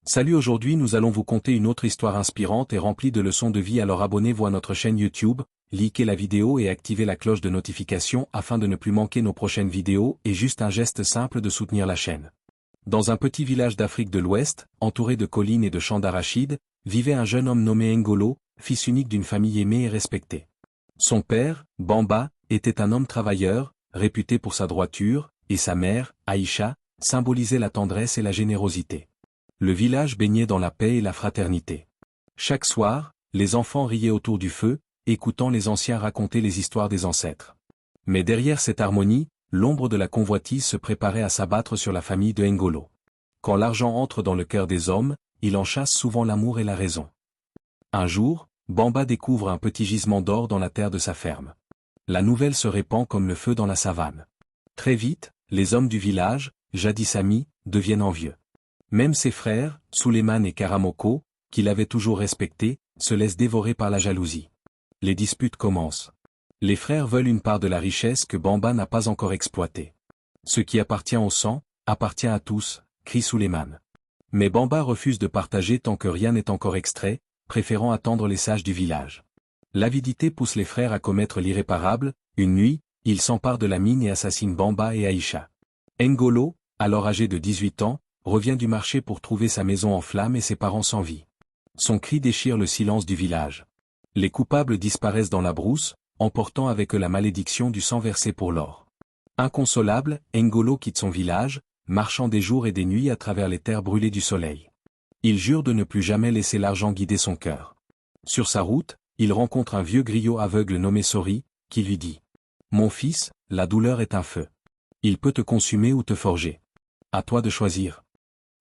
Salut, aujourd'hui nous allons vous conter une autre histoire inspirante et remplie de leçons de vie, alors abonnez-vous à notre chaîne YouTube, likez la vidéo et activez la cloche de notification afin de ne plus manquer nos prochaines vidéos, et juste un geste simple de soutenir la chaîne. Dans un petit village d'Afrique de l'Ouest, entouré de collines et de champs d'arachides, vivait un jeune homme nommé Ngolo, fils unique d'une famille aimée et respectée. Son père, Bamba, était un homme travailleur, réputé pour sa droiture, et sa mère, Aïcha, symbolisait la tendresse et la générosité. Le village baignait dans la paix et la fraternité. Chaque soir, les enfants riaient autour du feu, écoutant les anciens raconter les histoires des ancêtres. Mais derrière cette harmonie, l'ombre de la convoitise se préparait à s'abattre sur la famille de Ngolo. Quand l'argent entre dans le cœur des hommes, il en chasse souvent l'amour et la raison. Un jour, Bamba découvre un petit gisement d'or dans la terre de sa ferme. La nouvelle se répand comme le feu dans la savane. Très vite, les hommes du village, jadis amis, deviennent envieux. Même ses frères, Souleymane et Karamoko, qu'il avait toujours respectés, se laissent dévorer par la jalousie. Les disputes commencent. Les frères veulent une part de la richesse que Bamba n'a pas encore exploitée. Ce qui appartient au sang, appartient à tous, crie Souleymane. Mais Bamba refuse de partager tant que rien n'est encore extrait, préférant attendre les sages du village. L'avidité pousse les frères à commettre l'irréparable. Une nuit, ils s'emparent de la mine et assassinent Bamba et Aïcha. Ngolo, alors âgé de 18 ans, revient du marché pour trouver sa maison en flammes et ses parents sans vie. Son cri déchire le silence du village. Les coupables disparaissent dans la brousse, emportant avec eux la malédiction du sang versé pour l'or. Inconsolable, Ngolo quitte son village, marchant des jours et des nuits à travers les terres brûlées du soleil. Il jure de ne plus jamais laisser l'argent guider son cœur. Sur sa route, il rencontre un vieux griot aveugle nommé Sori, qui lui dit : « Mon fils, la douleur est un feu. Il peut te consumer ou te forger. À toi de choisir. »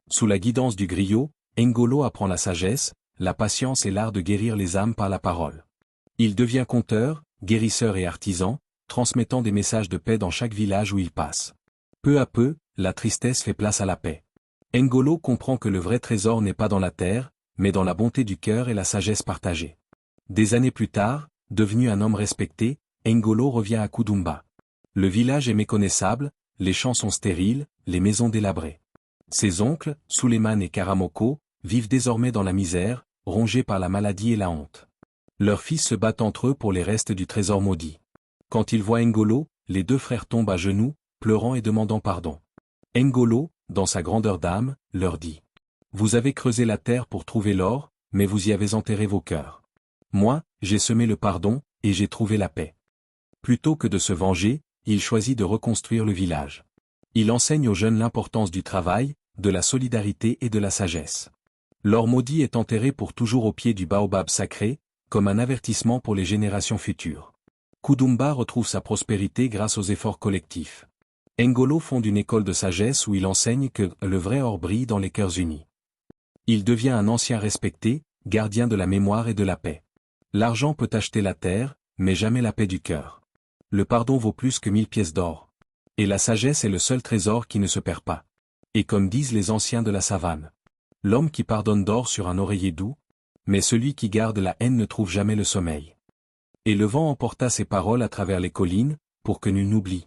Sous la guidance du griot, Ngolo apprend la sagesse, la patience et l'art de guérir les âmes par la parole. Il devient conteur, guérisseur et artisan, transmettant des messages de paix dans chaque village où il passe. Peu à peu, la tristesse fait place à la paix. Ngolo comprend que le vrai trésor n'est pas dans la terre, mais dans la bonté du cœur et la sagesse partagée. Des années plus tard, devenu un homme respecté, Ngolo revient à Kudumba. Le village est méconnaissable, les champs sont stériles, les maisons délabrées. Ses oncles, Souleymane et Karamoko, vivent désormais dans la misère, rongés par la maladie et la honte. Leurs fils se battent entre eux pour les restes du trésor maudit. Quand ils voient Ngolo, les deux frères tombent à genoux, pleurant et demandant pardon. Ngolo, dans sa grandeur d'âme, leur dit : « Vous avez creusé la terre pour trouver l'or, mais vous y avez enterré vos cœurs. Moi, j'ai semé le pardon, et j'ai trouvé la paix. » Plutôt que de se venger, il choisit de reconstruire le village. Il enseigne aux jeunes l'importance du travail, de la solidarité et de la sagesse. L'or maudit est enterré pour toujours au pied du baobab sacré, comme un avertissement pour les générations futures. Kudumba retrouve sa prospérité grâce aux efforts collectifs. Ngolo fonde une école de sagesse où il enseigne que le vrai or brille dans les cœurs unis. Il devient un ancien respecté, gardien de la mémoire et de la paix. L'argent peut acheter la terre, mais jamais la paix du cœur. Le pardon vaut plus que 1000 pièces d'or. Et la sagesse est le seul trésor qui ne se perd pas. Et comme disent les anciens de la savane, l'homme qui pardonne dort sur un oreiller doux, mais celui qui garde la haine ne trouve jamais le sommeil. Et le vent emporta ces paroles à travers les collines, pour que nul n'oublie.